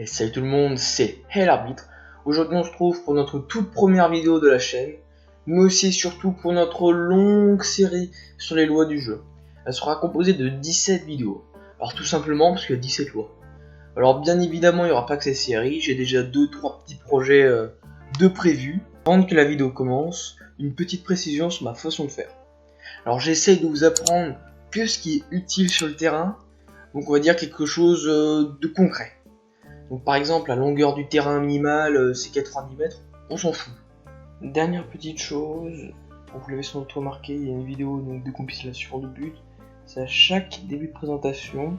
Et salut tout le monde, c'est Hey l'arbitre. Aujourd'hui on se trouve pour notre toute première vidéo de la chaîne, mais aussi et surtout pour notre longue série sur les lois du jeu. Elle sera composée de 17 vidéos. Alors tout simplement parce qu'il y a 17 lois. Alors bien évidemment il n'y aura pas que cette série, j'ai déjà 2-3 petits projets de prévus. Avant que la vidéo commence, une petite précision sur ma façon de faire. Alors j'essaye de vous apprendre que ce qui est utile sur le terrain, donc on va dire quelque chose de concret. Donc par exemple la longueur du terrain minimale c'est 90 mètres, on s'en fout. Dernière petite chose, vous l'avez sans doute remarqué, il y a une vidéo donc, de compilation de buts. C'est à chaque début de présentation,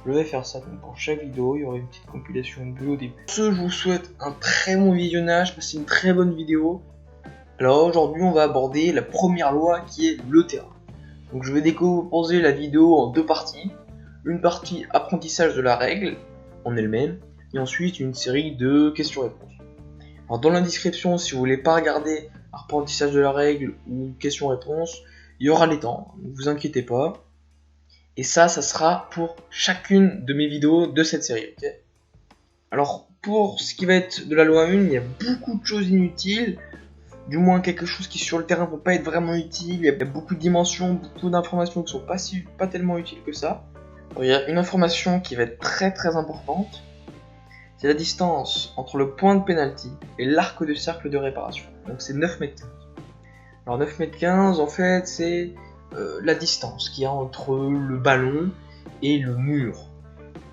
je vais faire ça. Donc pour chaque vidéo, il y aura une petite compilation de buts au début. Pour ce, je vous souhaite un très bon visionnage, passez une très bonne vidéo. Alors aujourd'hui on va aborder la première loi qui est le terrain. Donc je vais décomposer la vidéo en deux parties. Une partie apprentissage de la règle en elle-même, et ensuite une série de questions-réponses. Alors dans la description, si vous voulez pas regarder apprentissage de la règle ou questions-réponses, il y aura les temps, ne vous inquiétez pas. Et ça sera pour chacune de mes vidéos de cette série, ok ? Alors pour ce qui va être de la loi 1, il y a beaucoup de choses inutiles, du moins quelque chose qui sur le terrain ne vont pas être vraiment utiles, il y a beaucoup de dimensions, beaucoup d'informations qui sont pas tellement utiles que ça. Alors, il y a une information qui va être très importante, c'est la distance entre le point de pénalty et l'arc de cercle de réparation. Donc c'est 9,15 m. Alors 9,15 m en fait c'est la distance qu'il y a entre le ballon et le mur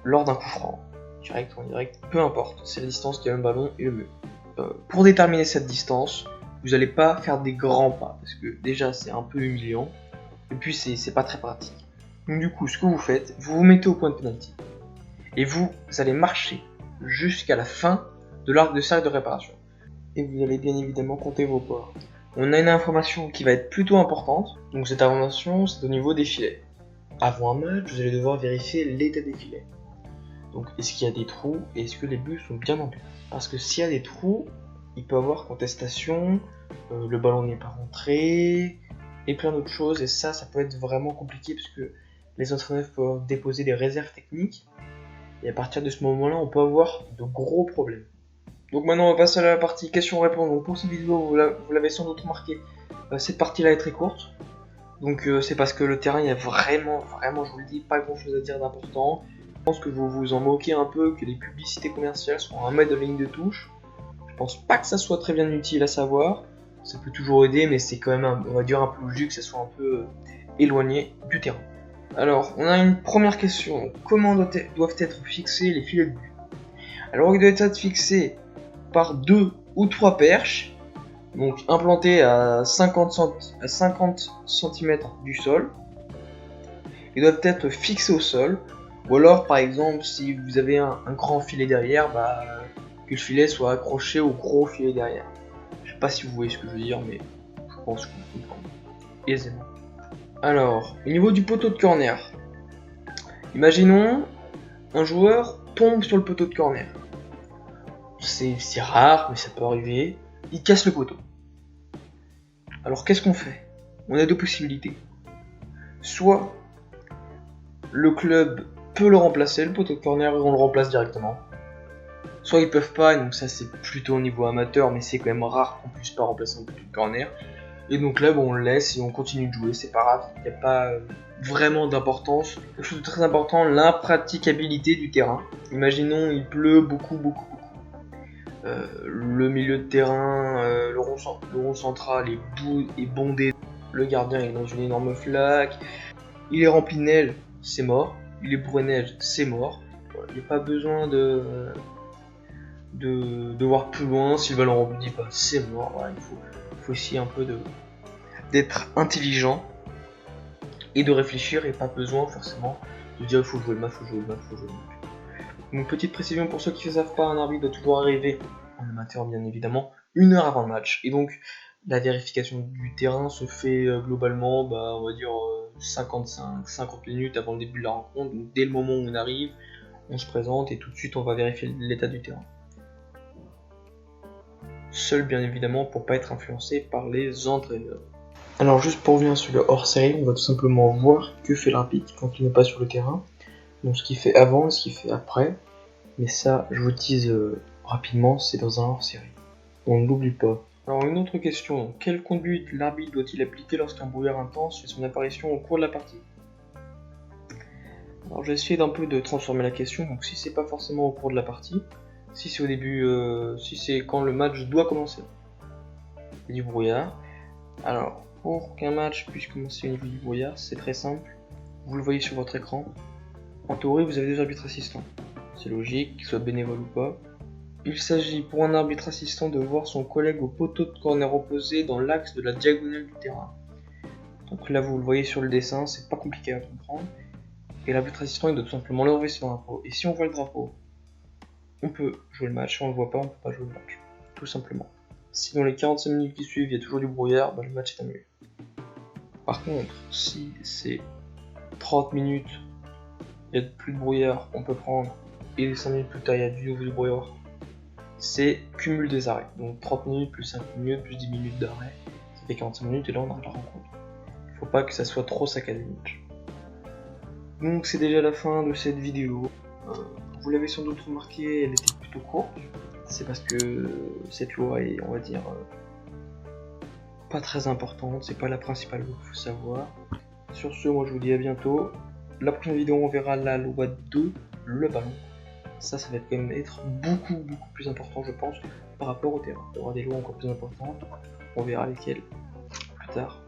lors d'un coup franc. Direct ou indirect, peu importe, c'est la distance qu'il y a entre le ballon et le mur. Pour déterminer cette distance, vous n'allez pas faire des grands pas, parce que déjà c'est un peu humiliant, et puis c'est pas très pratique. Donc du coup, ce que vous faites, vous vous mettez au point de pénalty, et vous allez marcher jusqu'à la fin de l'arc de cercle de réparation. Et vous allez bien évidemment compter vos pas. On a une information qui va être plutôt importante, donc cette information c'est au niveau des filets. Avant un match, vous allez devoir vérifier l'état des filets. Donc est-ce qu'il y a des trous et est-ce que les buts sont bien en place. Parce que s'il y a des trous, il peut y avoir contestation, le ballon n'est pas rentré, et plein d'autres choses, et ça peut être vraiment compliqué parce que les entraîneurs peuvent déposer des réserves techniques. Et à partir de ce moment-là, on peut avoir de gros problèmes. Donc maintenant, on va passer à la partie questions-réponses. Donc pour cette vidéo, vous l'avez sans doute remarqué, cette partie-là est très courte. Donc c'est parce que le terrain, il y a vraiment, je vous le dis, pas grand-chose à dire d'important. Je pense que vous vous en moquez un peu, que les publicités commerciales sont à 1 mètre de la ligne de touche. Je pense pas que ça soit très bien utile à savoir. Ça peut toujours aider, mais c'est quand même, on va dire, un peu logique que ça soit un peu éloigné du terrain. Alors, on a une première question. Comment doivent être fixés les filets de but ? Alors, ils doivent être fixés par 2 ou 3 perches, donc implantés à 50 cm du sol. Ils doivent être fixés au sol, ou alors, par exemple, si vous avez un grand filet derrière, que le filet soit accroché au gros filet derrière. Je sais pas si vous voyez ce que je veux dire, mais je pense que vous comprenez aisément. Alors, au niveau du poteau de corner, imaginons un joueur tombe sur le poteau de corner. C'est rare, mais ça peut arriver. Il casse le poteau. Alors qu'est-ce qu'on fait ? On a deux possibilités. Soit le club peut le remplacer, le poteau de corner, et on le remplace directement. Soit ils peuvent pas, et donc ça c'est plutôt au niveau amateur, mais c'est quand même rare qu'on puisse pas remplacer un poteau de corner. Et donc là, on le laisse et on continue de jouer, c'est pas grave, il n'y a pas vraiment d'importance. Quelque chose de très important, l'impraticabilité du terrain. Imaginons, il pleut beaucoup. Le milieu de terrain, le rond central est bondé. Le gardien est dans une énorme flaque. Il est rempli de neige, c'est mort. Il est bourré de neige, c'est mort. Il n'y a pas besoin de voir plus loin. Si le ballon rebondit pas, c'est mort. Voilà, il faut essayer un peu d'être intelligent et de réfléchir, et pas besoin forcément de dire il faut jouer le match, Donc petite précision pour ceux qui ne savent pas, un arbitre doit toujours arriver, en amateur bien évidemment, 1 heure avant le match. Et donc la vérification du terrain se fait globalement, on va dire 50 minutes avant le début de la rencontre. Donc dès le moment où on arrive, on se présente et tout de suite on va vérifier l'état du terrain. Seul bien évidemment pour pas être influencé par les entraîneurs. Alors juste pour revenir sur le hors-série, on va tout simplement voir que fait l'arbitre quand il n'est pas sur le terrain. Donc ce qu'il fait avant et ce qu'il fait après. Mais ça, je vous tease rapidement, c'est dans un hors-série. On ne l'oublie pas. Alors une autre question, quelle conduite l'arbitre doit-il appliquer lorsqu'un brouillard intense fait son apparition au cours de la partie? Alors j'ai essayé d'un peu de transformer la question, donc si c'est pas forcément au cours de la partie, si c'est au début, si c'est quand le match doit commencer, il y a du brouillard. Alors pour qu'un match puisse commencer au niveau du brouillard, c'est très simple, vous le voyez sur votre écran. En théorie vous avez deux arbitres assistants, c'est logique, qu'ils soient bénévoles ou pas. Il s'agit pour un arbitre assistant de voir son collègue au poteau de corner opposé dans l'axe de la diagonale du terrain. Donc là vous le voyez sur le dessin, c'est pas compliqué à comprendre. Et l'arbitre assistant il doit tout simplement lever son drapeau. Et si on voit le drapeau, on peut jouer le match. Si on le voit pas, on peut pas jouer le match. Tout simplement. Si dans les 45 minutes qui suivent il y a toujours du brouillard, bah, le match est annulé. Par contre, si c'est 30 minutes, il n'y a plus de brouillard, on peut prendre. Et les 5 minutes plus tard il y a du nouveau du brouillard. C'est cumul des arrêts. Donc 30 minutes plus 5 minutes plus 10 minutes d'arrêt. Ça fait 45 minutes et là on arrête la rencontre. Il faut pas que ça soit trop saccadé le match. Donc c'est déjà la fin de cette vidéo. Vous l'avez sans doute remarqué, elle était plutôt courte. C'est parce que cette loi est, on va dire, pas très importante. C'est pas la principale loi qu'il faut savoir. Sur ce, moi je vous dis à bientôt. La prochaine vidéo, on verra la loi 2, le ballon. Ça va quand même être beaucoup plus important, je pense, par rapport au terrain. Il y aura des lois encore plus importantes. On verra lesquelles plus tard.